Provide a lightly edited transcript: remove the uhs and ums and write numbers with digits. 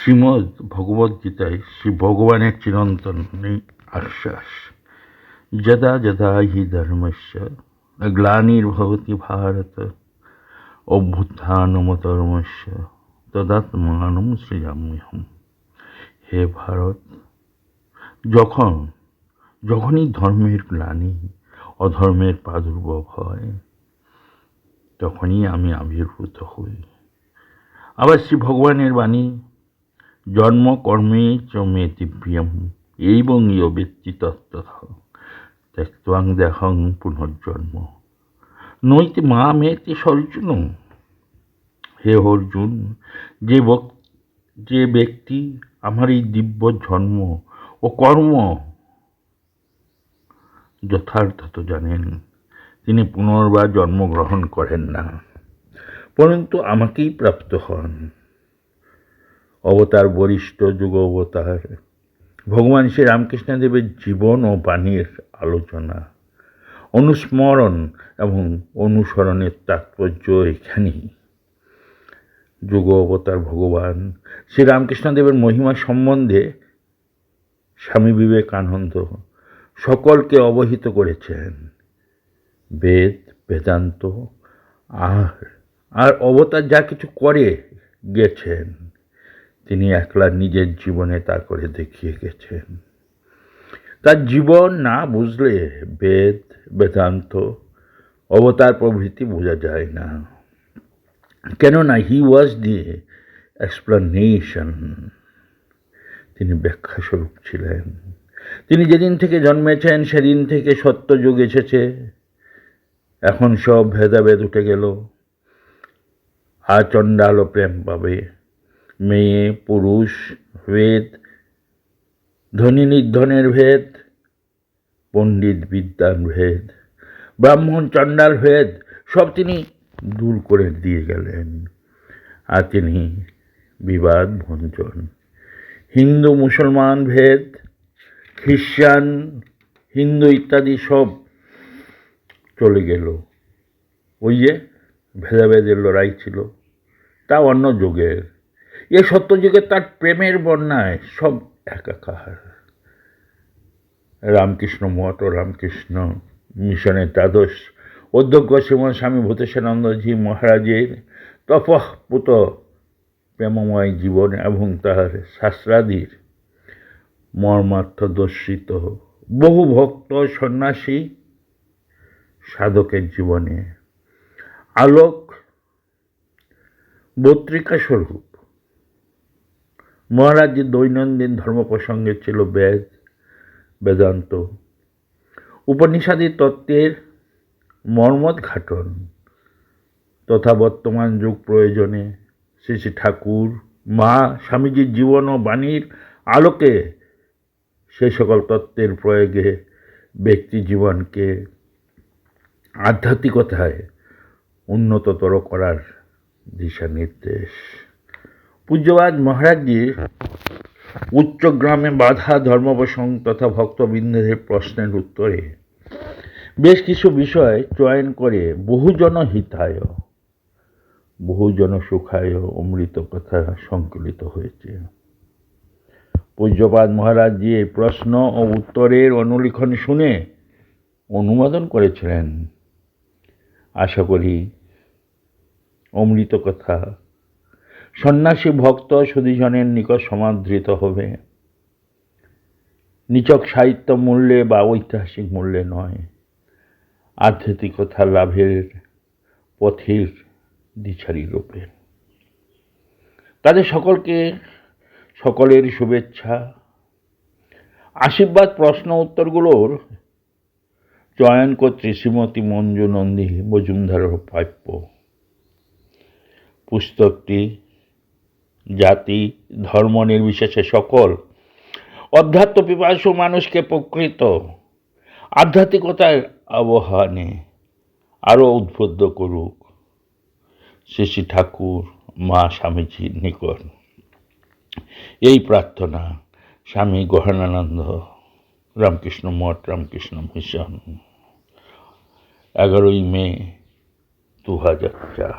শ্রীমদ্ ভগবদ্গীতায় শ্রী ভগবানের চিরন্তন আশ্বাস, যদা যদা হি ধর্মস্য গ্লানির্ভবতি ভারত অভ্যুত্থানমধর্মস্য তদাত্মানম সৃজাম্যহম। হে ভারত, যখনই ধর্মের গ্লানি, অধর্মের প্রাদুর্ভাব হয়, তখনই আমি আবির্ভূত হই। আবার শ্রী ভগবানের বাণী, জন্ম কর্মে চ মে দিব্যম এবং ইয় ব্যক্তি তত্ত্বতঃ ত্যক্ত্বাং দেহং পুনর্জন্ম নৈতি মামেতি সর্জুন। হে অর্জুন, যে ব্যক্তি আমার এই দিব্য জন্ম ও কর্ম যথার্থত জানেন, তিনি পুনর্বার জন্মগ্রহণ করেন না, পরন্তু আমাকেই প্রাপ্ত হন। অবতার বরিষ্ঠ যুগ অবতার ভগবান শ্রী রামকৃষ্ণদেবের জীবন ও বাণীর আলোচনা, অনুস্মরণ এবং অনুসরণের তাৎপর্য এখানেই। যুগ অবতার ভগবান শ্রী রামকৃষ্ণদেবের মহিমা সম্বন্ধে স্বামী বিবেকানন্দ সকলকে অবহিত করেছেন। বেদ, বেদান্ত আর অবতার যা কিছু করে গেছেন, তিনি একলা নিজের জীবনে তা করে দেখিয়ে গেছেন। তার জীবন না বুঝলে বেদ, বেদান্ত, অবতার প্রভৃতি বোঝা যায় না। কেননা হি ওয়াজ দি এক্সপ্লানেশন, তিনি ব্যাখ্যাস্বরূপ ছিলেন। তিনি যেদিন থেকে জন্মেছেন সেদিন থেকে সত্যযুগ এসেছে। এখন সব ভেদাভেদ উঠে গেল। আর চণ্ডাল প্রেম পাবে, মেয়ে পুরুষ ভেদ, ধনী নির্ধনের ভেদ, পণ্ডিত বিদ্যান ভেদ, ব্রাহ্মণ চণ্ডাল ভেদ সব তিনি দূর করে দিয়ে গেলেন। আর তিনি বিবাদ ভঞ্জন, হিন্দু মুসলমান ভেদ, খ্রিস্টান হিন্দু ইত্যাদি সব চলে গেল। ওই যে ভেদাভেদের লড়াই ছিল, তা অন্য যুগের। এ সত্যযুগে তার প্রেমের বন্যায় সব একাকার। রামকৃষ্ণ মঠ ও রামকৃষ্ণ মিশনের দ্বাদশ অধ্যক্ষ শ্রীমৎ স্বামী ভূতেশানন্দজি মহারাজের তপঃপুত প্রেমময় জীবন এবং তাহার শাস্ত্রাদির মর্মার্থ দর্শিত বহু ভক্ত সন্ন্যাসী সাধকের জীবনে আলোক বত্রিকা স্বরূপ। মহারাজের দৈনন্দিন ধর্ম প্রসঙ্গে ছিল বেদ, বেদান্ত, উপনিষাদি তত্ত্বের মর্মোদ্ঘাটন তথা বর্তমান যুগ প্রয়োজনে শ্রী শ্রী ঠাকুর মা স্বামীজির জীবন ও বাণীর আলোকে সেই সকল তত্ত্বের প্রয়োগে ব্যক্তি জীবনকে আধ্যাত্মিকতায় উন্নততর করার দিশা নির্দেশ। পূজ্যবাদ মহারাজজির উচ্চগ্রামে বাধা ধর্মপ্রসঙ্গ তথা ভক্তবৃন্দের প্রশ্নের উত্তরে বেশ কিছু বিষয় চয়ন করে বহুজন হিতায় বহুজন সুখায় অমৃত কথা সংকলিত হয়েছে। পূজ্যপাদ মহারাজজি এই প্রশ্ন ও উত্তরের অনুলিখন শুনে অনুমোদন করেছিলেন। আশা করি অমৃত কথা সন্ন্যাসী ভক্ত সুধীজনের নিকট সমাদৃত হবে। নিছক সাহিত্য মূল্যে বা ঐতিহাসিক মূল্যে নয়, আধ্যাত্মিকতা লাভের পথের দিশারি রূপে। তাদের সকলের শুভেচ্ছা, আশীর্বাদ। প্রশ্ন উত্তরগুলোর চয়ন কর্ত্রী শ্রীমতী মঞ্জু নন্দী মজুমদারের প্রাপ্য। পুস্তকটি জাতি ধর্ম নির্বিশেষে সকল অধ্যাত্ম পিপাসু মানুষকে প্রকৃত আধ্যাত্মিকতার আবহানে আরও উদ্বুদ্ধ করুক। শ্রী শ্রী ঠাকুর মা স্বামীজির নিকট এই প্রার্থনা। স্বামী গহনানন্দ, রামকৃষ্ণ মঠ, রামকৃষ্ণ মিশন, 11ই মে 2004।